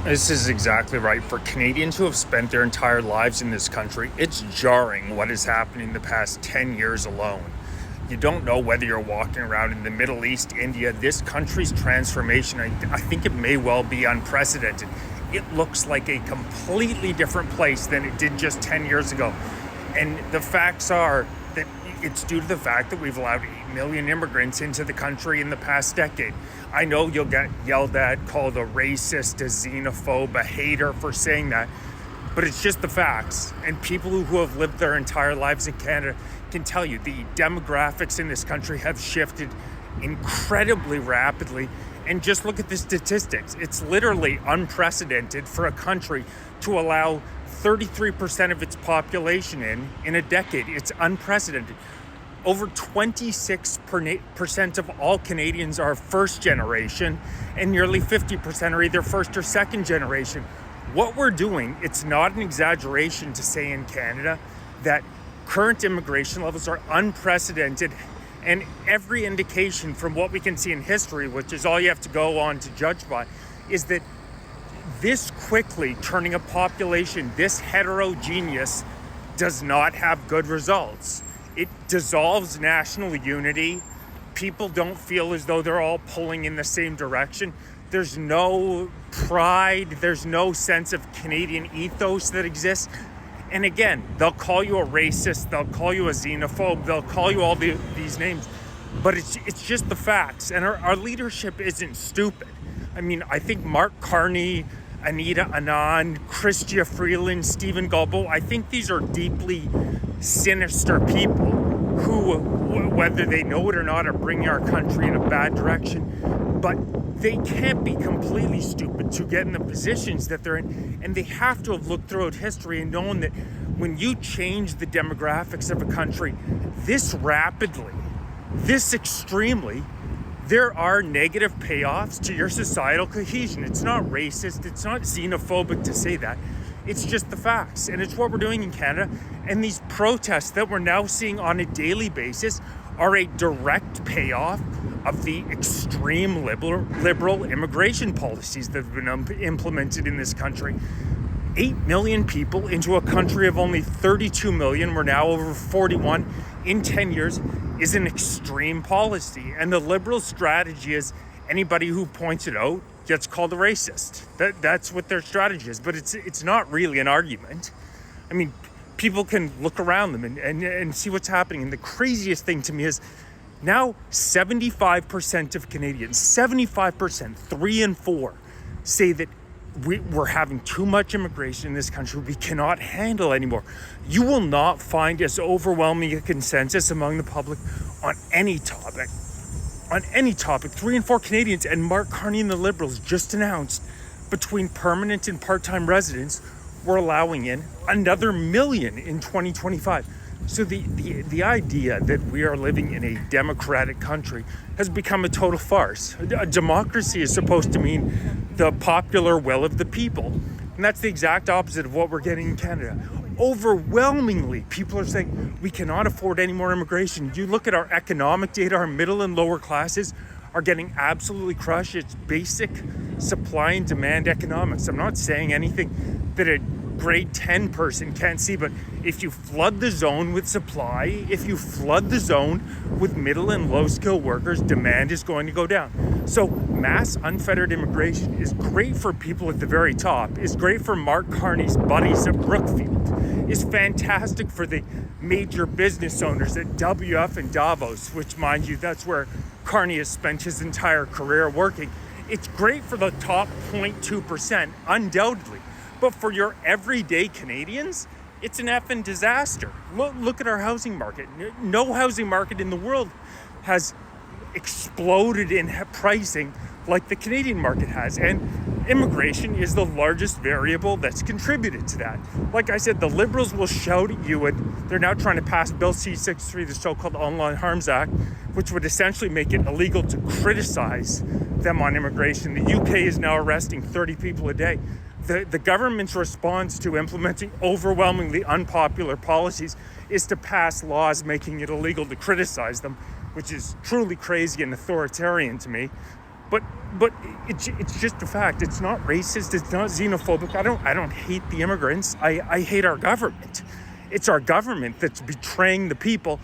This is exactly right. For Canadians who have spent their entire lives in this country, it's jarring what has happened in the past 10 years alone. You don't know whether you're walking around in the Middle East, India. This country's transformation, I think it may well be unprecedented. It looks like a completely different place than it did just 10 years ago. And the facts are that it's due to the fact that we've allowed 8 million immigrants into the country in the past decade. I know you'll get yelled at, called a racist, a xenophobe, a hater for saying that, but it's just the facts. And people who have lived their entire lives in Canada can tell you the demographics in this country have shifted incredibly rapidly. And just look at the statistics. It's literally unprecedented for a country to allow 33% of its population in a decade. It's unprecedented. Over 26% of all Canadians are first generation, and nearly 50% are either first or second generation. What we're doing, it's not an exaggeration to say in Canada that current immigration levels are unprecedented, and every indication from what we can see in history, which is all you have to go on to judge by, is that this quickly turning a population this heterogeneous does not have good results. It dissolves national unity. People don't feel as though they're all pulling in the same direction. There's no pride. There's no sense of Canadian ethos that exists. And again, they'll call you a racist. They'll call you a xenophobe. They'll call you all these names. But it's just the facts. And our leadership isn't stupid. I mean, I think Mark Carney, Anita Anand, Chrystia Freeland, Stephen Guilbeault, I think these are deeply sinister people who, whether they know it or not, are bringing our country in a bad direction. But they can't be completely stupid to get in the positions that they're in. And they have to have looked throughout history and known that when you change the demographics of a country this rapidly, this extremely, there are negative payoffs to your societal cohesion. It's not racist. It's not xenophobic to say that. It's just the facts. And it's what we're doing in Canada. And these protests that we're now seeing on a daily basis are a direct payoff of the extreme liberal immigration policies that have been implemented in this country. 8 million people into a country of only 32 million, we're now over 41 in 10 years, is an extreme policy. And the liberal strategy is anybody who points it out gets called a racist. That's what their strategy is. But it's not really an argument. I mean, people can look around them and see what's happening. And the craziest thing to me is now 75% of Canadians, 75%, 3 in 4, say that we're having too much immigration in this country we cannot handle anymore. You will not find as overwhelming a consensus among the public on any topic. On any topic, 3 in 4 Canadians, and Mark Carney and the Liberals just announced between permanent and part-time residents, we're allowing in another million in 2025. So the idea that we are living in a democratic country has become a total farce. A democracy is supposed to mean the popular will of the people. And that's the exact opposite of what we're getting in Canada. Overwhelmingly, people are saying we cannot afford any more immigration. You look at our economic data, our middle and lower classes are getting absolutely crushed. It's basic supply and demand economics. I'm not saying anything that a grade 10 person can't see, but if you flood the zone with supply, if you flood the zone with middle and low skilled workers, demand is going to go down. So mass unfettered immigration is great for people at the very top, is great for Mark Carney's buddies at Brookfield, is fantastic for the major business owners at WF and Davos, which, mind you, that's where Carney has spent his entire career working. It's great for the top 0.2%, undoubtedly. But for your everyday Canadians, it's an effing disaster. Look at our housing market. No housing market in the world has exploded in pricing like the Canadian market has. And immigration is the largest variable that's contributed to that. Like I said, the Liberals will shout at you, and they're now trying to pass Bill C-63, the so-called Online Harms Act, which would essentially make it illegal to criticize them on immigration. The UK is now arresting 30 people a day. The government's response to implementing overwhelmingly unpopular policies is to pass laws making it illegal to criticize them, which is truly crazy and authoritarian to me. But it's just a fact. It's not racist. It's not xenophobic. I don't hate the immigrants. I hate our government. It's our government that's betraying the people.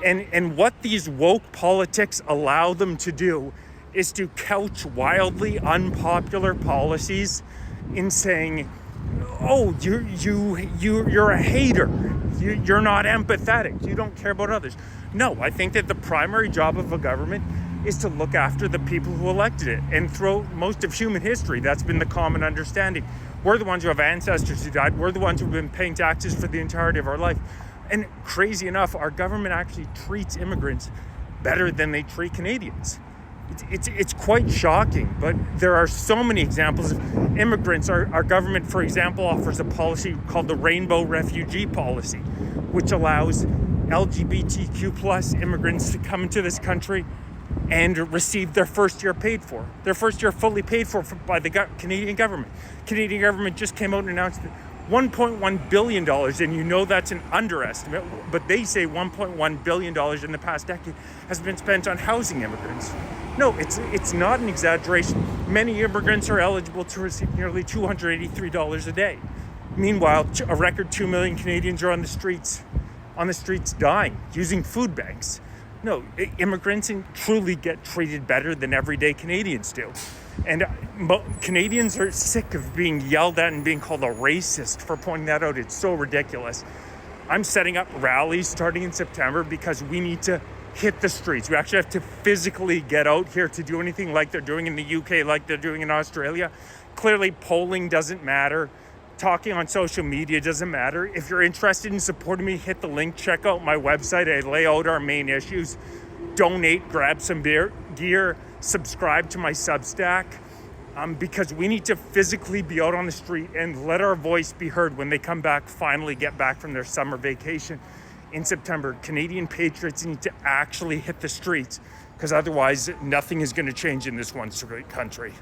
And what these woke politics allow them to do is to couch wildly unpopular policies in saying, oh, you're a hater. You're not empathetic. You don't care about others. No, I think that the primary job of a government is to look after the people who elected it. And throughout most of human history, that's been the common understanding. We're the ones who have ancestors who died. We're the ones who've been paying taxes for the entirety of our life. And crazy enough, our government actually treats immigrants better than they treat Canadians. It's quite shocking, but there are so many examples of immigrants. Our government, for example, offers a policy called the Rainbow Refugee Policy, which allows LGBTQ plus immigrants to come into this country and receive their first year paid for. Their first year fully paid for by the Canadian government. Canadian government just came out and announced that $1.1 billion, and you know that's an underestimate, but they say $1.1 billion in the past decade has been spent on housing immigrants. No, it's not an exaggeration. Many immigrants are eligible to receive nearly $283 a day. Meanwhile, a record 2 million Canadians are on the streets dying, using food banks. No, immigrants truly get treated better than everyday Canadians do. And Canadians are sick of being yelled at and being called a racist for pointing that out. It's so ridiculous. I'm setting up rallies starting in September because we need to hit the streets. We actually have to physically get out here to do anything like they're doing in the UK, like they're doing in Australia. Clearly, polling doesn't matter. Talking on social media doesn't matter. If you're interested in supporting me, hit the link. Check out my website. I lay out our main issues. Donate, grab some gear, subscribe to my Substack, because we need to physically be out on the street and let our voice be heard when they come back, finally get back from their summer vacation in September. Canadian patriots need to actually hit the streets, because otherwise nothing is going to change in this one great country.